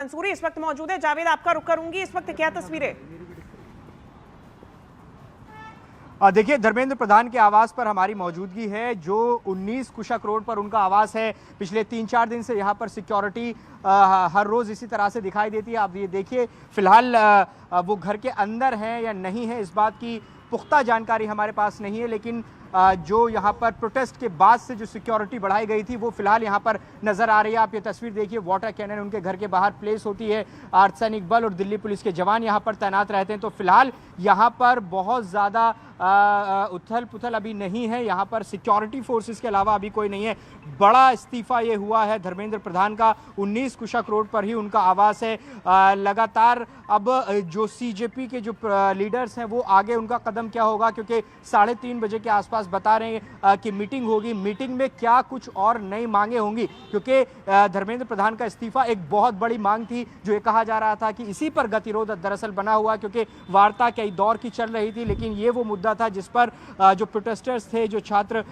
मंसूरी इस वक्त मौजूद है। जावेद, आपका रुख करूंगी, इस वक्त क्या तस्वीरें? देखिए, धर्मेंद्र प्रधान के आवास पर हमारी मौजूदगी है, जो 19 कुशक रोड पर उनका आवास है। पिछले 3-4 दिन से यहाँ पर सिक्योरिटी हर रोज़ इसी तरह से दिखाई देती है। आप ये देखिए, फिलहाल वो घर के अंदर हैं या नहीं है, इस बात की पुख्ता जानकारी हमारे पास नहीं है, लेकिन जो यहाँ पर प्रोटेस्ट के बाद से जो सिक्योरिटी बढ़ाई गई थी वो फिलहाल यहाँ पर नजर आ रही है। आप ये तस्वीर देखिए, वाटर कैनन उनके घर के बाहर प्लेस होती है, अर्धसैनिक बल और दिल्ली पुलिस के जवान यहाँ पर तैनात रहते हैं। तो फिलहाल यहाँ पर बहुत ज़्यादा उथल पुथल अभी नहीं है, यहाँ पर सिक्योरिटी फोर्सेस के अलावा अभी कोई नहीं है। बड़ा इस्तीफा ये हुआ है धर्मेंद्र प्रधान का, 19 कुशक रोड पर ही उनका आवास है। लगातार अब जो सीजेपी के जो लीडर्स हैं वो आगे उनका कदम क्या होगा, क्योंकि 3:30 बजे के आसपास बता रहे हैं कि मीटिंग होगी। मीटिंग में क्या कुछ और नई मांगे होंगी, क्योंकि धर्मेंद्र प्रधान का इस्तीफा एक बहुत बड़ी मांग थी, जो ये कहा जा रहा था कि इसी पर गतिरोध दरअसल बना हुआ, क्योंकि वार्ता कई दौर की चल रही थी, लेकिन ये वो मुद्दा था जिस पर जो प्रोटेस्टर्स थे, जो छात्र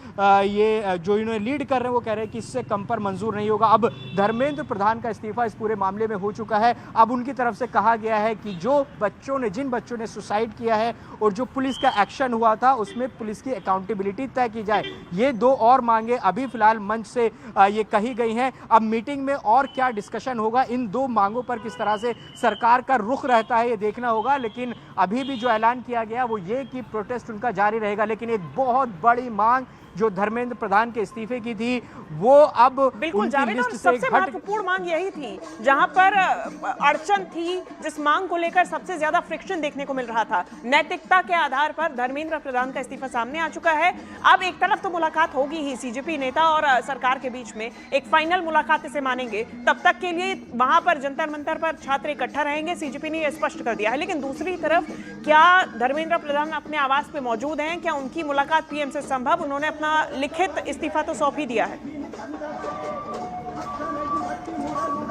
ये जो इन्हें लीड कर रहे हैं, वो कह रहे हैं कि इससे कम पर मंजूर नहीं होगा। अब धर्मेंद्र प्रधान का इस्तीफा इस पूरे मामले में हो चुका है। अब उनकी तरफ से कहा गया है कि जिन बच्चों ने सुसाइड किया है और जो पुलिस का एक्शन हुआ था उसमें पुलिस की अकाउंटेबिलिटी तय की जाए। ये 2 और मांगे अभी फिलहाल मंच से ये कही गई हैं। अब मीटिंग में और क्या डिस्कशन होगा, इन 2 मांगों पर किस तरह से सरकार का रुख रहता है, ये देखना होगा। लेकिन अभी भी जो ऐलान किया गया वो ये कि प्रोटेस्ट उनका जारी रहेगा। लेकिन एक बहुत बड़ी मांग जो धर्मेंद्र प्रधान के इस्तीफे की थी, वो अब बिल्कुल जावेद, और सबसे महत्वपूर्ण मांग यही थी, जहां पर अड़चन थी, जिस मांग को लेकर सबसे ज्यादा फ्रिक्शन देखने को मिल रहा था। नैतिकता के आधार पर धर्मेंद्र प्रधान का इस्तीफा सामने आ चुका है। अब एक तरफ तो मुलाकात होगी ही, सीजेपी नेता और सरकार के बीच में एक फाइनल मुलाकात इसे मानेंगे। तब तक के लिए वहां पर जंतर मंतर पर छात्र इकट्ठा रहेंगे, सीजेपी ने यह स्पष्ट कर दिया है। लेकिन दूसरी तरफ क्या धर्मेंद्र प्रधान अपने आवास पे मौजूद हैं? क्या उनकी मुलाकात पीएम से संभव? उन्होंने अपना लिखित इस्तीफा तो सौंप ही दिया है।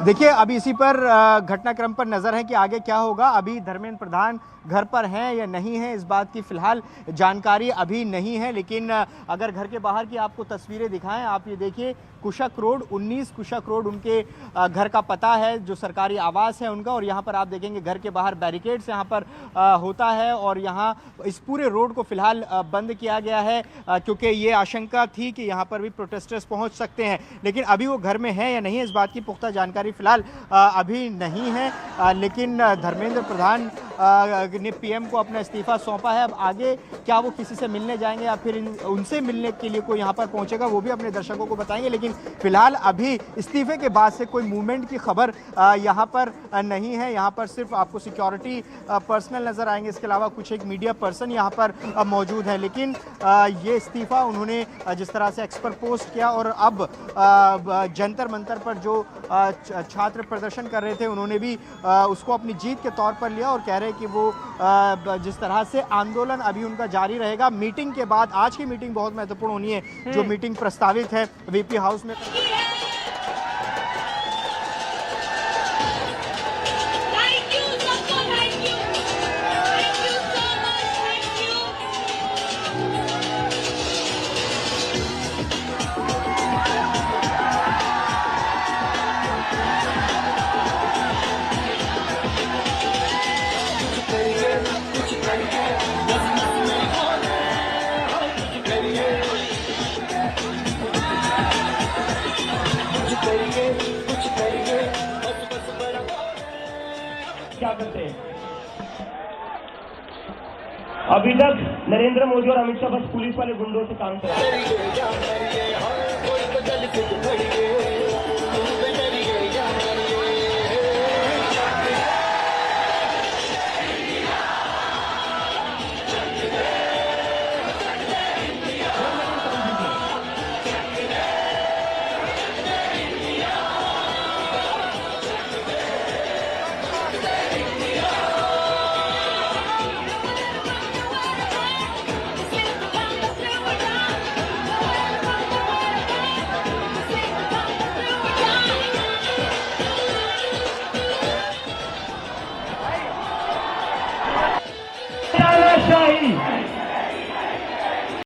देखिए, अभी इसी पर घटनाक्रम पर नजर है कि आगे क्या होगा। अभी धर्मेंद्र प्रधान घर पर हैं या नहीं हैं, इस बात की फिलहाल जानकारी अभी नहीं है। लेकिन अगर घर के बाहर की आपको तस्वीरें दिखाएं, आप ये देखिए, कुशक रोड 19 कुशक रोड उनके घर का पता है, जो सरकारी आवास है उनका। और यहाँ पर आप देखेंगे घर के बाहर बैरिकेड्स यहाँ पर होता है, और यहाँ इस पूरे रोड को फिलहाल बंद किया गया है, क्योंकि ये आशंका थी कि यहाँ पर भी प्रोटेस्टर्स पहुँच सकते हैं। लेकिन अभी वो घर में है या नहीं, इस बात की पुख्ता जानकारी फिलहाल अभी नहीं है। लेकिन धर्मेंद्र प्रधान ने पीएम को अपना इस्तीफा सौंपा है। अब आगे क्या वो किसी से मिलने जाएंगे या फिर उनसे मिलने के लिए कोई यहाँ पर पहुंचेगा, वो भी अपने दर्शकों को बताएंगे। लेकिन फिलहाल अभी इस्तीफे के बाद से कोई मूवमेंट की खबर यहाँ पर नहीं है। यहाँ पर सिर्फ आपको सिक्योरिटी पर्सनल नजर आएंगे, इसके अलावा कुछ एक मीडिया पर्सन यहाँ पर मौजूद है। लेकिन ये इस्तीफा उन्होंने जिस तरह से एक्स पर पोस्ट किया, और अब जंतर मंतर पर जो छात्र प्रदर्शन कर रहे थे, उन्होंने भी उसको अपनी जीत के तौर पर लिया और कह रहे हैं कि वो जिस तरह से आंदोलन अभी उनका जारी रहेगा। मीटिंग के बाद, आज की मीटिंग बहुत महत्वपूर्ण होनी है, जो मीटिंग प्रस्तावित है वीपी हाउस में। क्या करते हैं? अभी तक नरेंद्र मोदी और अमित शाह बस पुलिस वाले गुंडों से काम कर रहे हैं।